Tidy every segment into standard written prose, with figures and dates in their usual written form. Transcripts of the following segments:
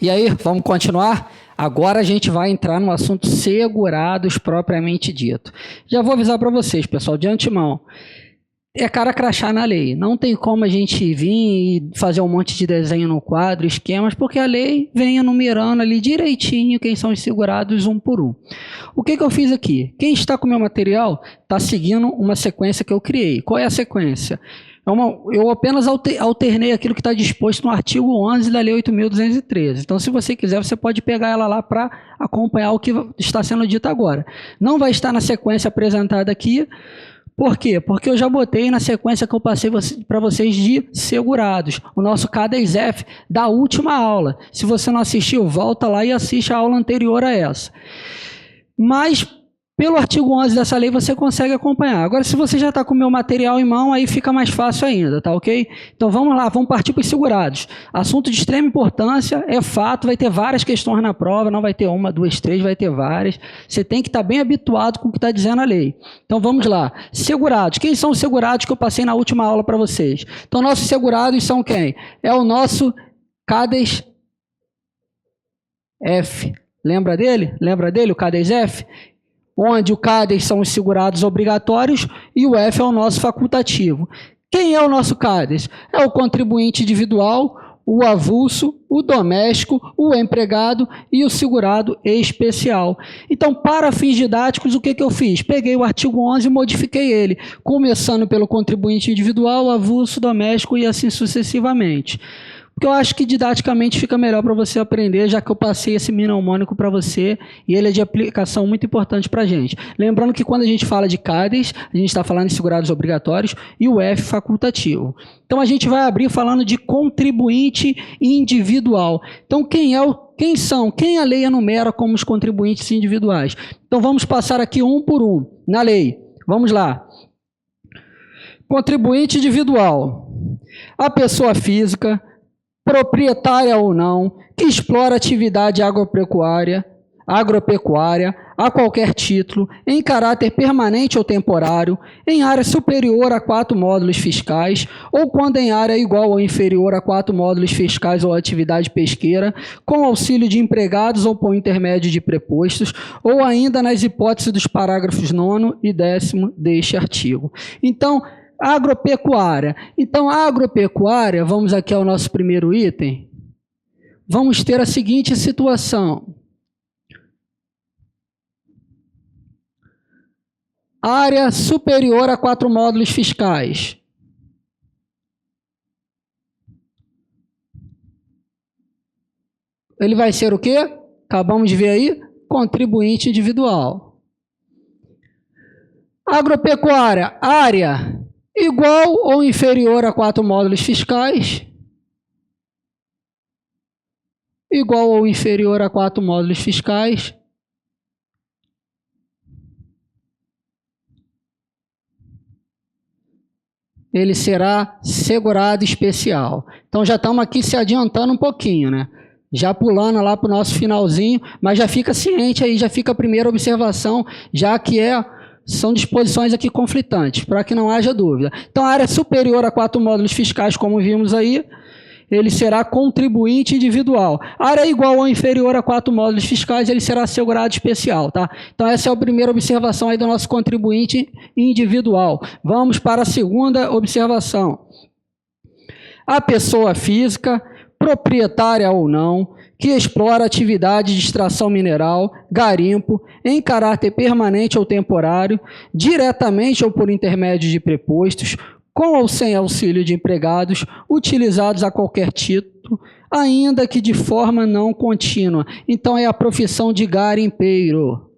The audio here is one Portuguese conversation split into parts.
E aí, vamos continuar? Agora a gente vai entrar no assunto segurados propriamente dito. Já vou avisar para vocês, pessoal, de antemão. É cara crachá na lei. Não tem como a gente vir e fazer um monte de desenho no quadro, esquemas, porque a lei vem enumerando ali direitinho quem são os segurados um por um. O que eu fiz aqui? Quem está com o meu material está seguindo uma sequência que eu criei. Qual é a sequência? Eu apenas alternei aquilo que está disposto no artigo 11 da Lei 8.213. Então, se você quiser, você pode pegar ela lá para acompanhar o que está sendo dito agora. Não vai estar na sequência apresentada aqui. Por quê? Porque eu já botei na sequência que eu passei para vocês de segurados. O nosso CADES-F da última aula. Se você não assistiu, volta lá e assiste a aula anterior a essa. Mas pelo artigo 11 dessa lei você consegue acompanhar. Agora, se você já está com o meu material em mão, aí fica mais fácil ainda, tá ok? Então vamos lá, vamos partir para os segurados. Assunto de extrema importância, é fato, vai ter várias questões na prova, não vai ter uma, duas, três, vai ter várias. Você tem que estar bem habituado com o que está dizendo a lei. Então vamos lá. Segurados. Quem são os segurados que eu passei na última aula para vocês? Então nossos segurados são quem? É o nosso CADES-F. Lembra dele? Lembra dele, o CADES-F? Onde o CADES são os segurados obrigatórios e o F é o nosso facultativo. Quem é o nosso CADES? É o contribuinte individual, o avulso, o doméstico, o empregado e o segurado especial. Então, para fins didáticos, o que eu fiz? Peguei o artigo 11 e modifiquei ele, começando pelo contribuinte individual, avulso, doméstico e assim sucessivamente. Porque eu acho que didaticamente fica melhor para você aprender, já que eu passei esse mnemônico para você e ele é de aplicação muito importante para a gente. Lembrando que quando a gente fala de CADES, a gente está falando de segurados obrigatórios e o F facultativo. Então a gente vai abrir falando de contribuinte individual. Então quem a lei enumera como os contribuintes individuais? Então vamos passar aqui um por um na lei. Vamos lá. Contribuinte individual. A pessoa física, proprietária ou não, que explora atividade agropecuária a qualquer título, em caráter permanente ou temporário, em área superior a 4 módulos fiscais, ou quando em área igual ou inferior a 4 módulos fiscais ou atividade pesqueira, com auxílio de empregados ou por intermédio de prepostos, ou ainda nas hipóteses dos parágrafos 9º e 10º deste artigo. Então, agropecuária. Então, a agropecuária, vamos aqui ao nosso primeiro item, vamos ter a seguinte situação. Área superior a 4 módulos fiscais. Ele vai ser o quê? Acabamos de ver aí, contribuinte individual. Agropecuária, área igual ou inferior a 4 módulos fiscais. Igual ou inferior a 4 módulos fiscais. Ele será segurado especial. Então já estamos aqui se adiantando um pouquinho, né? Já pulando lá para o nosso finalzinho, mas já fica ciente aí, já fica a primeira observação, já que são disposições aqui conflitantes, para que não haja dúvida. Então, a área superior a 4 módulos fiscais, como vimos aí, ele será contribuinte individual. A área igual ou inferior a 4 módulos fiscais, ele será segurado especial, tá? Então, essa é a primeira observação aí do nosso contribuinte individual. Vamos para a segunda observação. A pessoa física, proprietária ou não, que explora atividade de extração mineral, garimpo, em caráter permanente ou temporário, diretamente ou por intermédio de prepostos, com ou sem auxílio de empregados, utilizados a qualquer título, ainda que de forma não contínua. Então, é a profissão de garimpeiro.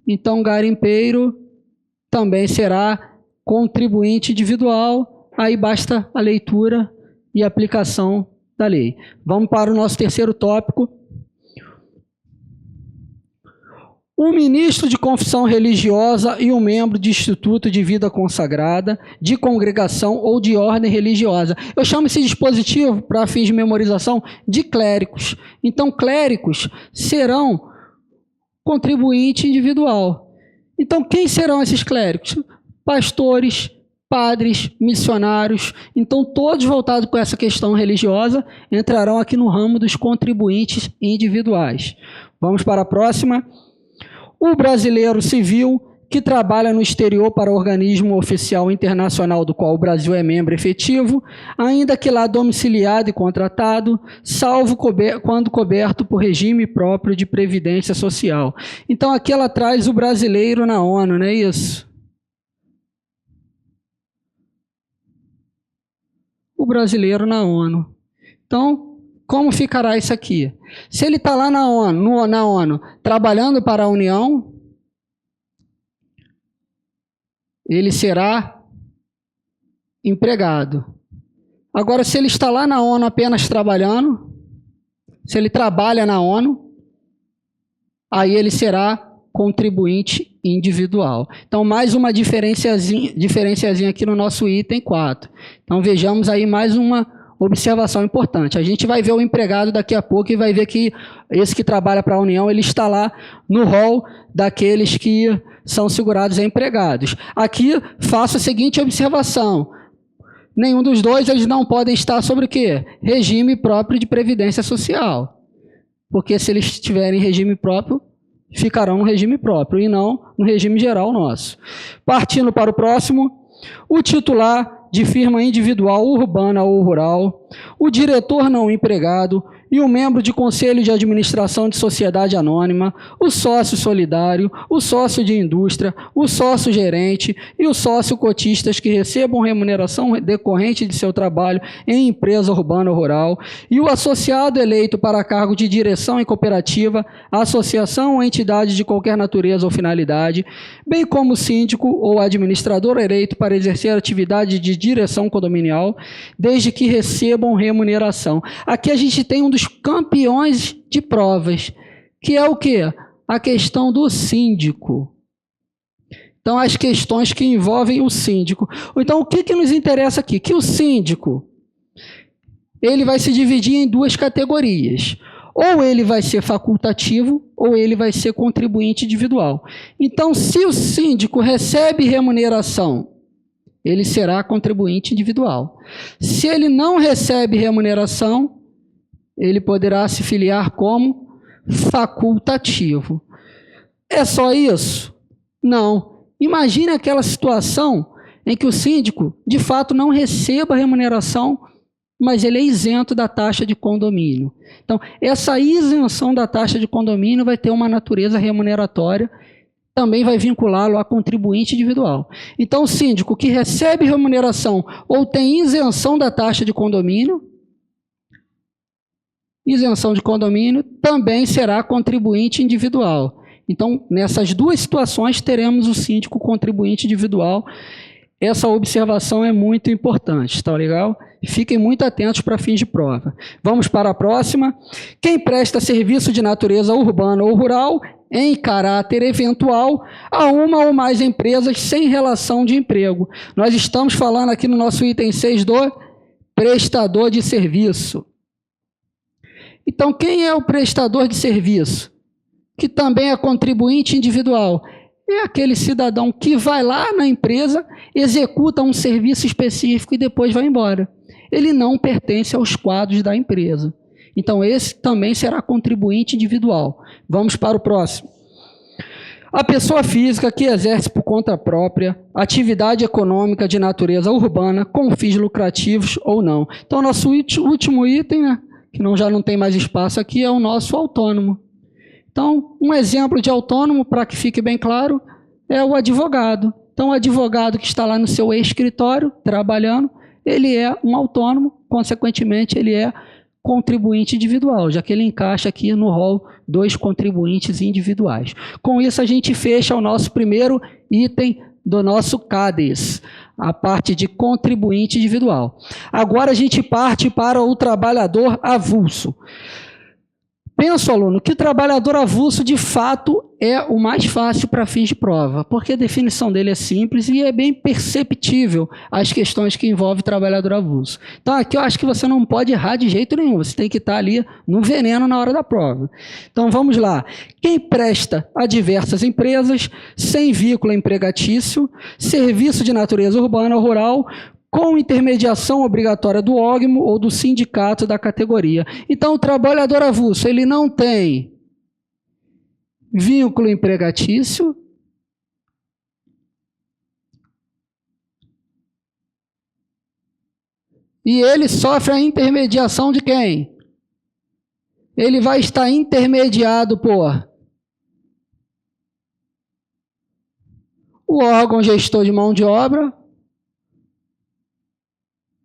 Então, garimpeiro também será contribuinte individual, aí basta a leitura e aplicação da lei. Vamos para o nosso terceiro tópico. Um ministro de confissão religiosa e um membro de instituto de vida consagrada, de congregação ou de ordem religiosa. Eu chamo esse dispositivo, para fins de memorização, de clérigos. Então, clérigos serão contribuinte individual. Então, quem serão esses clérigos? Pastores, padres, missionários. Então, todos voltados com essa questão religiosa entrarão aqui no ramo dos contribuintes individuais. Vamos para a próxima. O brasileiro civil que trabalha no exterior para organismo oficial internacional do qual o Brasil é membro efetivo, ainda que lá domiciliado e contratado, salvo quando coberto por regime próprio de previdência social. Então, aqui ela traz o brasileiro na ONU, não é isso? O brasileiro na ONU. Então, como ficará isso aqui? Se ele está lá na ONU, trabalhando para a União, ele será empregado. Agora, se ele está lá na ONU apenas trabalhando, se ele trabalha na ONU, aí ele será contribuinte individual. Então, mais uma diferenciazinha aqui no nosso item 4. Então, vejamos aí mais uma observação importante. A gente vai ver o empregado daqui a pouco e vai ver que esse que trabalha para a União, ele está lá no rol daqueles que são segurados e empregados. Aqui, faço a seguinte observação. Nenhum dos dois, eles não podem estar sobre o quê? Regime próprio de previdência social. Porque se eles estiverem em regime próprio, ficarão no regime próprio e não no regime geral nosso. Partindo para o próximo, o titular de firma individual urbana ou rural, o diretor não empregado e o membro de conselho de administração de sociedade anônima, o sócio solidário, o sócio de indústria, o sócio gerente e os sócio cotistas que recebam remuneração decorrente de seu trabalho em empresa urbana ou rural e o associado eleito para cargo de direção em cooperativa, associação ou entidade de qualquer natureza ou finalidade, bem como o síndico ou administrador eleito para exercer atividade de direção condominial, desde que recebam remuneração. Aqui a gente tem um dos campeões de provas, que é o quê? A questão do síndico. Então, as questões que envolvem o síndico. Então, o que nos interessa aqui? Que o síndico, ele vai se dividir em duas categorias. Ou ele vai ser facultativo, ou ele vai ser contribuinte individual. Então, se o síndico recebe remuneração, ele será contribuinte individual. Se ele não recebe remuneração, ele poderá se filiar como facultativo. É só isso? Não. Imagine aquela situação em que o síndico, de fato, não receba remuneração, mas ele é isento da taxa de condomínio. Então, essa isenção da taxa de condomínio vai ter uma natureza remuneratória, também vai vinculá-lo a contribuinte individual. Então, o síndico que recebe remuneração ou tem isenção da taxa de condomínio, também será contribuinte individual. Então, nessas duas situações, teremos o síndico contribuinte individual. Essa observação é muito importante, tá legal? Fiquem muito atentos para fins de prova. Vamos para a próxima. Quem presta serviço de natureza urbana ou rural em caráter eventual a uma ou mais empresas sem relação de emprego. Nós estamos falando aqui no nosso item 6 do prestador de serviço. Então, quem é o prestador de serviço? Que também é contribuinte individual. É aquele cidadão que vai lá na empresa, executa um serviço específico e depois vai embora. Ele não pertence aos quadros da empresa. Então, esse também será contribuinte individual. Vamos para o próximo. A pessoa física que exerce por conta própria atividade econômica de natureza urbana com fins lucrativos ou não. Então, nosso último item, né, que já não tem mais espaço aqui, é o nosso autônomo. Então, um exemplo de autônomo, para que fique bem claro, é o advogado. Então, o advogado que está lá no seu escritório, trabalhando, ele é um autônomo, consequentemente, ele é contribuinte individual, já que ele encaixa aqui no rol dos contribuintes individuais. Com isso, a gente fecha o nosso primeiro item do nosso CADES, a parte de contribuinte individual. Agora, a gente parte para o trabalhador avulso. Penso, aluno, que trabalhador avulso, de fato, é o mais fácil para fins de prova, porque a definição dele é simples e é bem perceptível as questões que envolvem trabalhador avulso. Então, aqui eu acho que você não pode errar de jeito nenhum, você tem que estar ali no veneno na hora da prova. Então, vamos lá. Quem presta a diversas empresas, sem vínculo empregatício, serviço de natureza urbana ou rural, com intermediação obrigatória do órgão ou do sindicato da categoria. Então, o trabalhador avulso, ele não tem vínculo empregatício, e ele sofre a intermediação de quem? Ele vai estar intermediado por o órgão gestor de mão de obra,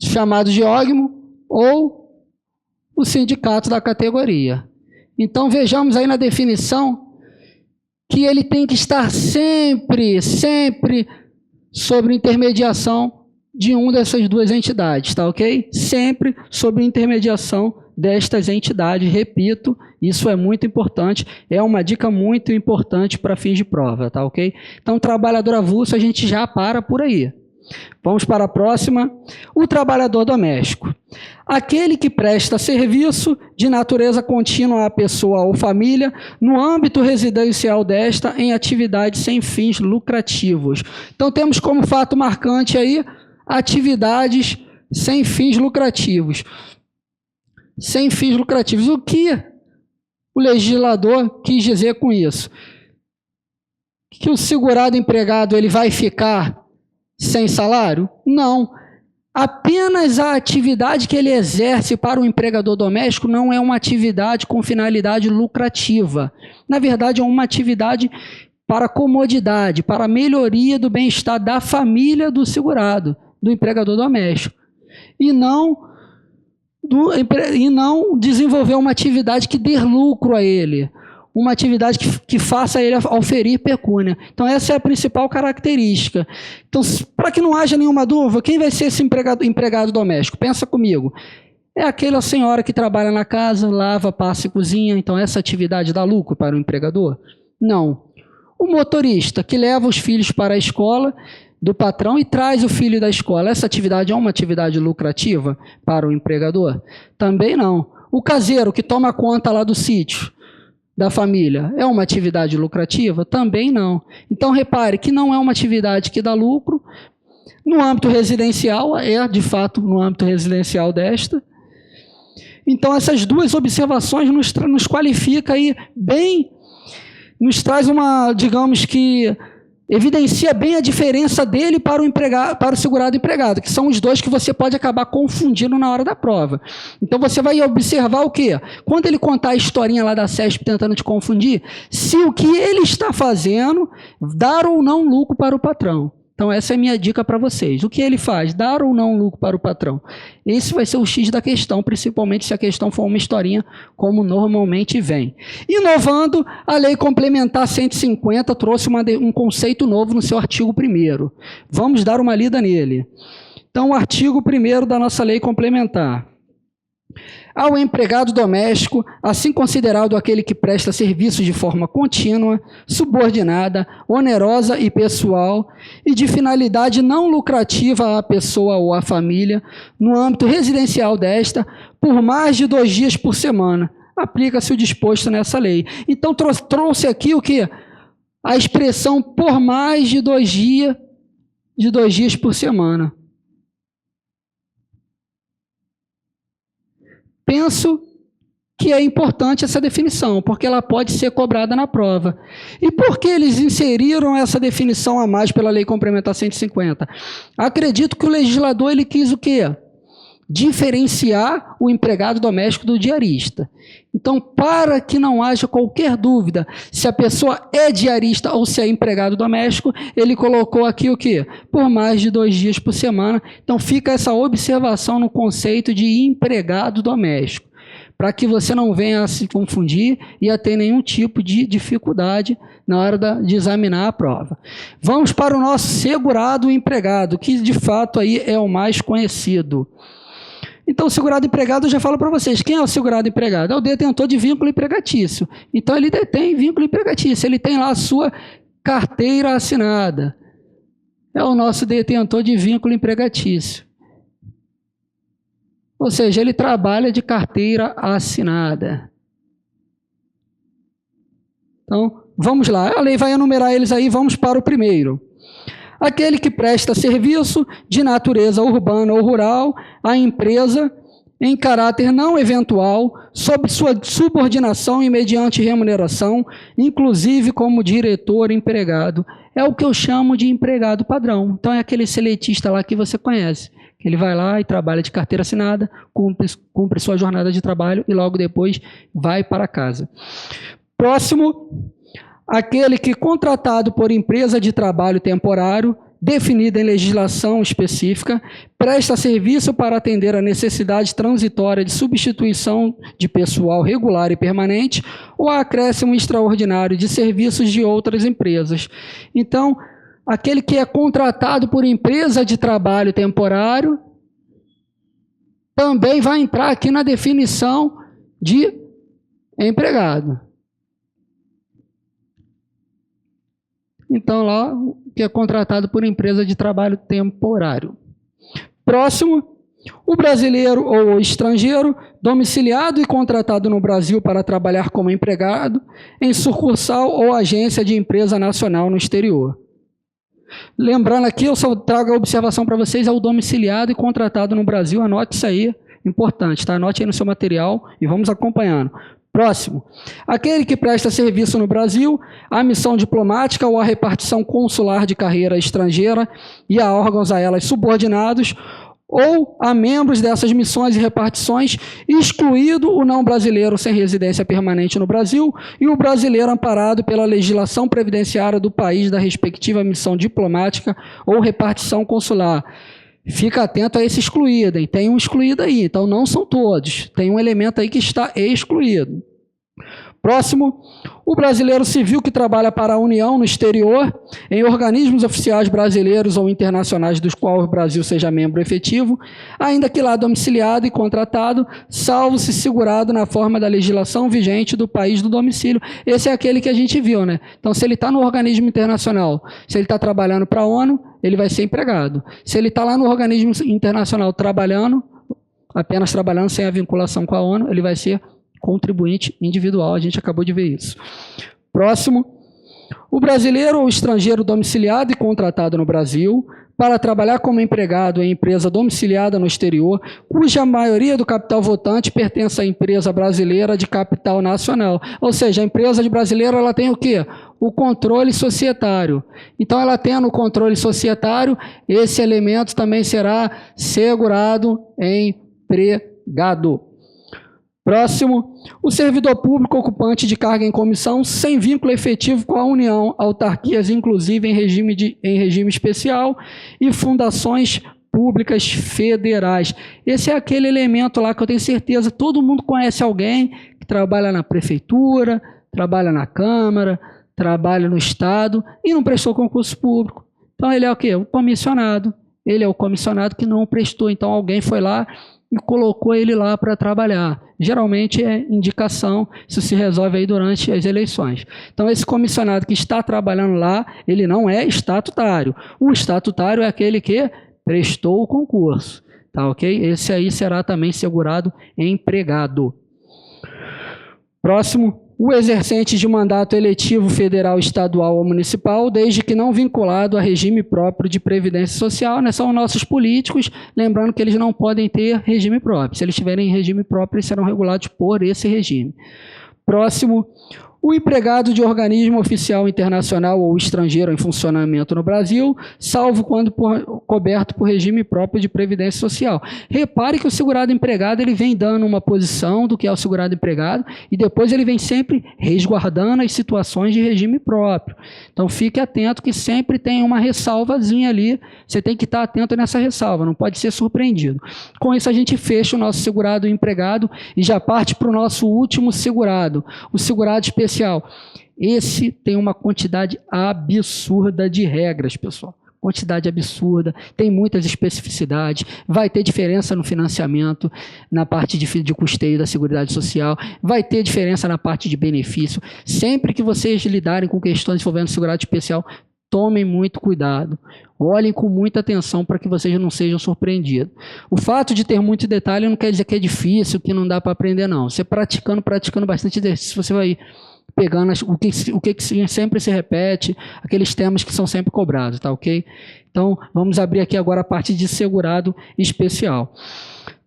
chamado de órgão, ou o sindicato da categoria. Então, vejamos aí na definição que ele tem que estar sempre sob intermediação de uma dessas duas entidades, tá ok? Sempre sob intermediação destas entidades, repito, isso é muito importante, é uma dica muito importante para fins de prova, tá ok? Então, trabalhador avulso, a gente já para por aí. Vamos para a próxima. O trabalhador doméstico. Aquele que presta serviço de natureza contínua à pessoa ou família no âmbito residencial desta em atividades sem fins lucrativos. Então, temos como fato marcante aí atividades sem fins lucrativos. Sem fins lucrativos. O que o legislador quis dizer com isso? Que o segurado empregado ele vai ficar sem salário? Não. Apenas a atividade que ele exerce para o empregador doméstico não é uma atividade com finalidade lucrativa. Na verdade, é uma atividade para comodidade, para melhoria do bem-estar da família do segurado, do empregador doméstico. E não desenvolver uma atividade que dê lucro a ele, uma atividade que faça ele auferir pecúnia. Então, essa é a principal característica. Então, para que não haja nenhuma dúvida, quem vai ser esse empregado doméstico? Pensa comigo. É aquela senhora que trabalha na casa, lava, passa e cozinha. Então, essa atividade dá lucro para o empregador? Não. O motorista que leva os filhos para a escola do patrão e traz o filho da escola. Essa atividade é uma atividade lucrativa para o empregador? Também não. O caseiro que toma conta lá do sítio da família, é uma atividade lucrativa? Também não. Então, repare que não é uma atividade que dá lucro. No âmbito residencial, é de fato no âmbito residencial desta. Então, essas duas observações nos qualifica aí bem, nos traz uma, digamos que, evidencia bem a diferença dele para o segurado empregado, que são os dois que você pode acabar confundindo na hora da prova. Então, você vai observar o quê? Quando ele contar a historinha lá da CESP tentando te confundir, se o que ele está fazendo dar ou não lucro para o patrão. Então, essa é a minha dica para vocês. O que ele faz? Dar ou não lucro para o patrão? Esse vai ser o X da questão, principalmente se a questão for uma historinha como normalmente vem. Inovando, a Lei Complementar 150 trouxe um conceito novo no seu artigo 1º. Vamos dar uma lida nele. Então, o artigo 1º da nossa Lei Complementar. Ao empregado doméstico, assim considerado aquele que presta serviços de forma contínua, subordinada, onerosa e pessoal, e de finalidade não lucrativa à pessoa ou à família, no âmbito residencial desta, por mais de 2 dias por semana. Aplica-se o disposto nessa lei. Então, trouxe aqui o quê? A expressão por mais de 2 dias por semana. Penso que é importante essa definição, porque ela pode ser cobrada na prova. E por que eles inseriram essa definição a mais pela Lei Complementar 150? Acredito que o legislador ele quis o quê? Diferenciar o empregado doméstico do diarista. Então, para que não haja qualquer dúvida se a pessoa é diarista ou se é empregado doméstico, ele colocou aqui o quê? Por mais de 2 dias por semana. Então, fica essa observação no conceito de empregado doméstico, para que você não venha a se confundir e a ter nenhum tipo de dificuldade na hora de examinar a prova. Vamos para o nosso segurado empregado, que de fato aí é o mais conhecido. Então, o segurado empregado, eu já falo para vocês, quem é o segurado empregado? É o detentor de vínculo empregatício. Então, ele detém vínculo empregatício, ele tem lá a sua carteira assinada. É o nosso detentor de vínculo empregatício. Ou seja, ele trabalha de carteira assinada. Então, vamos lá. A lei vai enumerar eles aí, vamos para o primeiro. Aquele que presta serviço de natureza urbana ou rural à empresa em caráter não eventual, sob sua subordinação e mediante remuneração, inclusive como diretor empregado. É o que eu chamo de empregado padrão. Então, é aquele seletista lá que você conhece. Ele vai lá e trabalha de carteira assinada, cumpre sua jornada de trabalho e logo depois vai para casa. Próximo, aquele que contratado por empresa de trabalho temporário, definida em legislação específica, presta serviço para atender a necessidade transitória de substituição de pessoal regular e permanente ou a acréscimo extraordinário de serviços de outras empresas. Então, aquele que é contratado por empresa de trabalho temporário também vai entrar aqui na definição de empregado. Então, lá, que é contratado por empresa de trabalho temporário. Próximo, o brasileiro ou o estrangeiro, domiciliado e contratado no Brasil para trabalhar como empregado em sucursal ou agência de empresa nacional no exterior. Lembrando aqui, eu só trago a observação para vocês, é o domiciliado e contratado no Brasil, anote isso aí, importante, tá? Anote aí no seu material e vamos acompanhando. Próximo, aquele que presta serviço no Brasil, à missão diplomática ou à repartição consular de carreira estrangeira e a órgãos a elas subordinados, ou a membros dessas missões e repartições, excluído o não brasileiro sem residência permanente no Brasil e o brasileiro amparado pela legislação previdenciária do país da respectiva missão diplomática ou repartição consular. Fica atento a esse excluído, hein? Tem um excluído aí, então não são todos. Tem um elemento aí que está excluído. Próximo, o brasileiro civil que trabalha para a União no exterior, em organismos oficiais brasileiros ou internacionais dos quais o Brasil seja membro efetivo, ainda que lá domiciliado e contratado, salvo se segurado na forma da legislação vigente do país do domicílio. Esse é aquele que a gente viu, né? Então, se ele está no organismo internacional, se ele está trabalhando para a ONU, ele vai ser empregado. Se ele está lá no organismo internacional trabalhando, apenas trabalhando sem a vinculação com a ONU, ele vai ser contribuinte individual, a gente acabou de ver isso. Próximo, o brasileiro ou estrangeiro domiciliado e contratado no Brasil para trabalhar como empregado em empresa domiciliada no exterior, cuja maioria do capital votante pertence à empresa brasileira de capital nacional. Ou seja, a empresa brasileira ela tem o quê? O controle societário. Então, ela tendo o controle societário, esse elemento também será segurado empregado. Próximo, o servidor público ocupante de carga em comissão sem vínculo efetivo com a União, autarquias inclusive em regime especial e fundações públicas federais. Esse é aquele elemento lá que eu tenho certeza, todo mundo conhece alguém que trabalha na prefeitura, trabalha na Câmara, trabalha no Estado e não prestou concurso público. Então ele é o quê? O comissionado. Ele é o comissionado que não prestou. Então alguém foi lá e colocou ele lá para trabalhar. Geralmente é indicação, isso se resolve aí durante as eleições. Então esse comissionado que está trabalhando lá, ele não é estatutário. O estatutário é aquele que prestou o concurso, tá ok? Esse aí será também segurado empregado. Próximo, o exercente de mandato eletivo federal, estadual ou municipal, desde que não vinculado a regime próprio de previdência social, né? São nossos políticos, lembrando que eles não podem ter regime próprio. Se eles tiverem regime próprio, eles serão regulados por esse regime. Próximo, o empregado de organismo oficial internacional ou estrangeiro em funcionamento no Brasil, salvo quando coberto por regime próprio de previdência social. Repare que o segurado empregado ele vem dando uma posição do que é o segurado empregado e depois ele vem sempre resguardando as situações de regime próprio. Então fique atento que sempre tem uma ressalvazinha ali, você tem que estar atento nessa ressalva, não pode ser surpreendido. Com isso a gente fecha o nosso segurado empregado e já parte para o nosso último segurado, o segurado especial. Esse tem uma quantidade absurda de regras, pessoal. quantidade absurda, tem muitas especificidades, vai ter diferença no financiamento, na parte de custeio da Seguridade Social, vai ter diferença na parte de benefício. Sempre que vocês lidarem com questões envolvendo Seguridade Especial, tomem muito cuidado, olhem com muita atenção para que vocês não sejam surpreendidos. O fato de ter muito detalhe não quer dizer que é difícil, que não dá para aprender, não. Você praticando bastante exercício, você vai pegando o que sempre se repete, aqueles temas que são sempre cobrados, tá ok? Então, vamos abrir aqui agora a parte de segurado especial.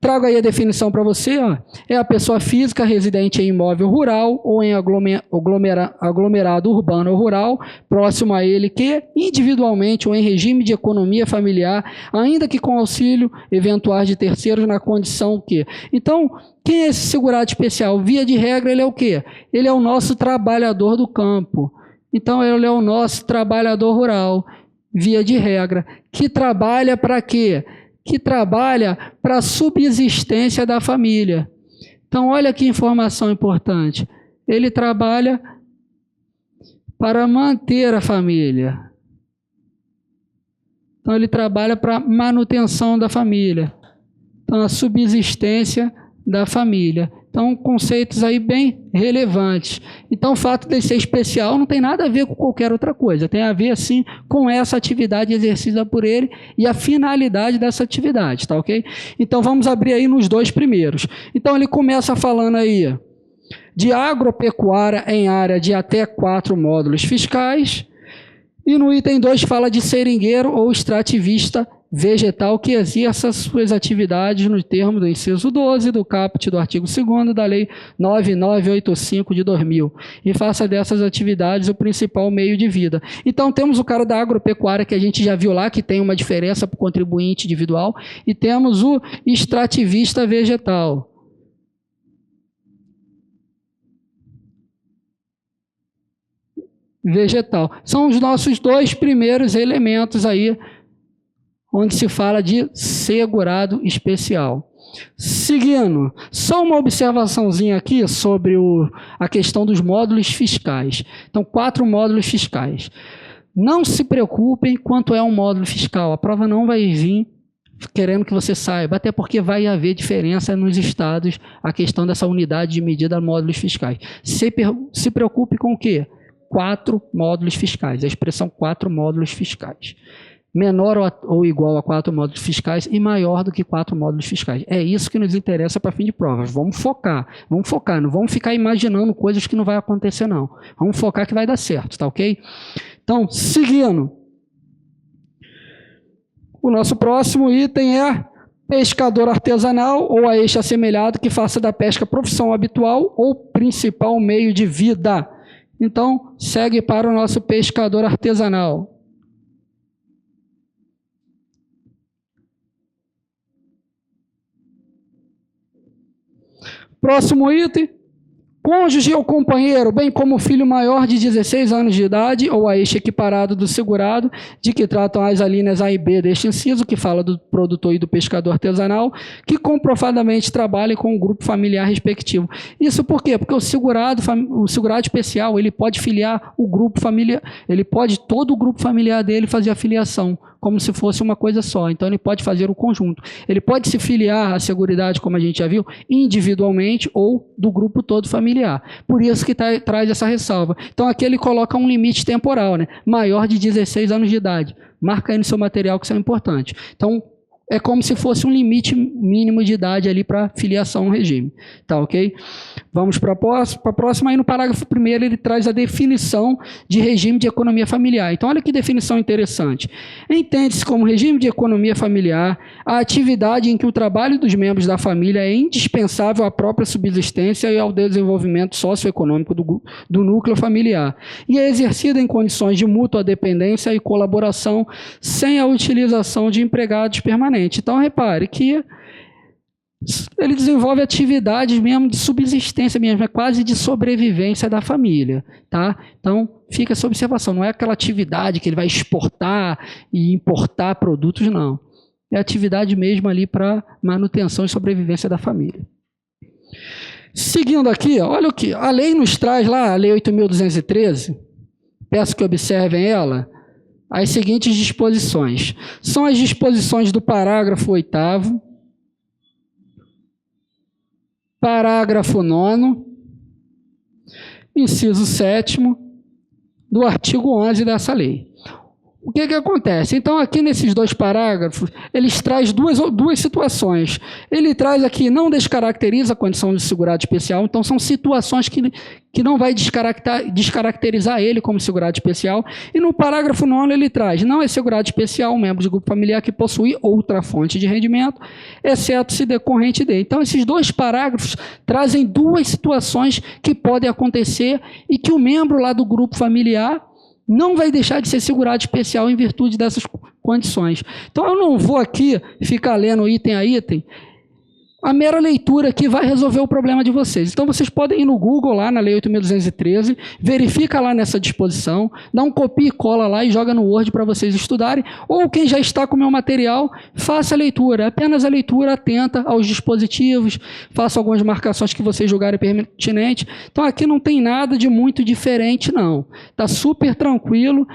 Trago aí a definição para você, ó. É a pessoa física residente em imóvel rural ou em aglomerado urbano ou rural, próximo a ele, que individualmente ou em regime de economia familiar, ainda que com auxílio eventual de terceiros, na condição que... Então, quem é esse segurado especial? Via de regra, ele é o quê? Ele é o nosso trabalhador do campo. Então, ele é o nosso trabalhador rural, via de regra, que trabalha para quê? Que trabalha para a subsistência da família. Então, olha que informação importante. Ele trabalha para manter a família. Então, ele trabalha para a manutenção da família. Então, a subsistência da família. Então, conceitos aí bem relevantes. Então, o fato de ser especial não tem nada a ver com qualquer outra coisa. Tem a ver, sim, com essa atividade exercida por ele e a finalidade dessa atividade, tá ok? Então, vamos abrir aí nos dois primeiros. Então, ele começa falando aí de agropecuária em área de até 4 módulos fiscais. E no item 2 fala de seringueiro ou extrativista vegetal que exerça suas atividades no termo do inciso 12 do caput do artigo 2º da Lei 9985 de 2000 e faça dessas atividades o principal meio de vida. Então temos o cara da agropecuária que a gente já viu lá, que tem uma diferença para o contribuinte individual, e temos o extrativista vegetal. São os nossos dois primeiros elementos aí, onde se fala de segurado especial. Seguindo, só uma observaçãozinha aqui sobre a questão dos módulos fiscais. Então, 4 módulos fiscais. Não se preocupem quanto é um módulo fiscal. A prova não vai vir querendo que você saiba, até porque vai haver diferença nos estados, a questão dessa unidade de medida módulos fiscais. Se preocupe com o quê? 4 módulos fiscais. A expressão 4 módulos fiscais. Menor ou igual a 4 módulos fiscais e maior do que 4 módulos fiscais. É isso que nos interessa para fim de provas. Vamos focar, não vamos ficar imaginando coisas que não vai acontecer, não. Vamos focar que vai dar certo, tá ok? Então, seguindo. O nosso próximo item é pescador artesanal ou a este assemelhado que faça da pesca profissão habitual ou principal meio de vida. Então, segue para o nosso pescador artesanal. Próximo item, cônjuge ou companheiro, bem como filho maior de 16 anos de idade ou a este equiparado do segurado, de que tratam as alíneas A e B deste inciso, que fala do produtor e do pescador artesanal, que comprovadamente trabalhem com o grupo familiar respectivo. Isso por quê? Porque o segurado especial, ele pode filiar o grupo familiar, ele pode todo o grupo familiar dele fazer a filiação, como se fosse uma coisa só. Então, ele pode fazer o conjunto. Ele pode se filiar à Seguridade, como a gente já viu, individualmente ou do grupo todo familiar. Por isso que traz essa ressalva. Então, aqui ele coloca um limite temporal, né? Maior de 16 anos de idade. Marca aí no seu material que isso é importante. Então, é como se fosse um limite mínimo de idade ali para filiação no regime. Tá ok? Vamos para a próxima. Aí no parágrafo 1º ele traz a definição de regime de economia familiar. Então olha que definição interessante. Entende-se como regime de economia familiar a atividade em que o trabalho dos membros da família é indispensável à própria subsistência e ao desenvolvimento socioeconômico do núcleo familiar e é exercida em condições de mútua dependência e colaboração sem a utilização de empregados permanentes. Então, repare que ele desenvolve atividades mesmo de subsistência, mesmo, é quase de sobrevivência da família, tá? Então, fica essa observação, não é aquela atividade que ele vai exportar e importar produtos, não. É atividade mesmo ali para manutenção e sobrevivência da família. Seguindo aqui, olha o que a lei nos traz lá, a Lei 8.213, peço que observem ela. as seguintes disposições. São as disposições do parágrafo 8º, parágrafo 9º, inciso 7º, do artigo 11 dessa lei. O que acontece? Então, aqui nesses dois parágrafos, eles trazem duas situações. Ele traz aqui, não descaracteriza a condição de segurado especial, então são situações que não vai descaracterizar ele como segurado especial. E no parágrafo 9º ele traz, não é segurado especial um membro de grupo familiar que possui outra fonte de rendimento, exceto se decorrente dele. Então, esses dois parágrafos trazem duas situações que podem acontecer e que o membro lá do grupo familiar não vai deixar de ser segurado especial em virtude dessas condições. Então, eu não vou aqui ficar lendo item a item. A mera leitura aqui vai resolver o problema de vocês. Então, vocês podem ir no Google, lá na Lei 8.213, verifica lá nessa disposição, dá um copia e cola lá e joga no Word para vocês estudarem. Ou quem já está com o meu material, faça a leitura. Apenas a leitura atenta aos dispositivos, faça algumas marcações que vocês julgarem pertinentes. Então, aqui não tem nada de muito diferente, não. Está super tranquilo.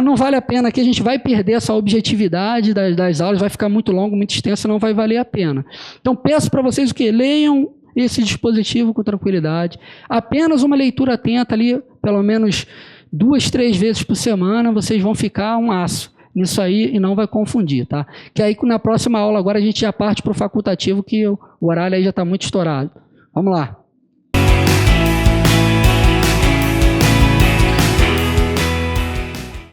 Não vale a pena aqui, a gente vai perder essa objetividade das aulas, vai ficar muito longo, muito extenso, não vai valer a pena. Então, peço para vocês o quê? Leiam esse dispositivo com tranquilidade. Apenas uma leitura atenta ali, pelo menos 2, 3 vezes por semana, vocês vão ficar um aço nisso aí e não vai confundir, tá? Que aí na próxima aula agora a gente já parte para o facultativo, que o horário aí já está muito estourado. Vamos lá.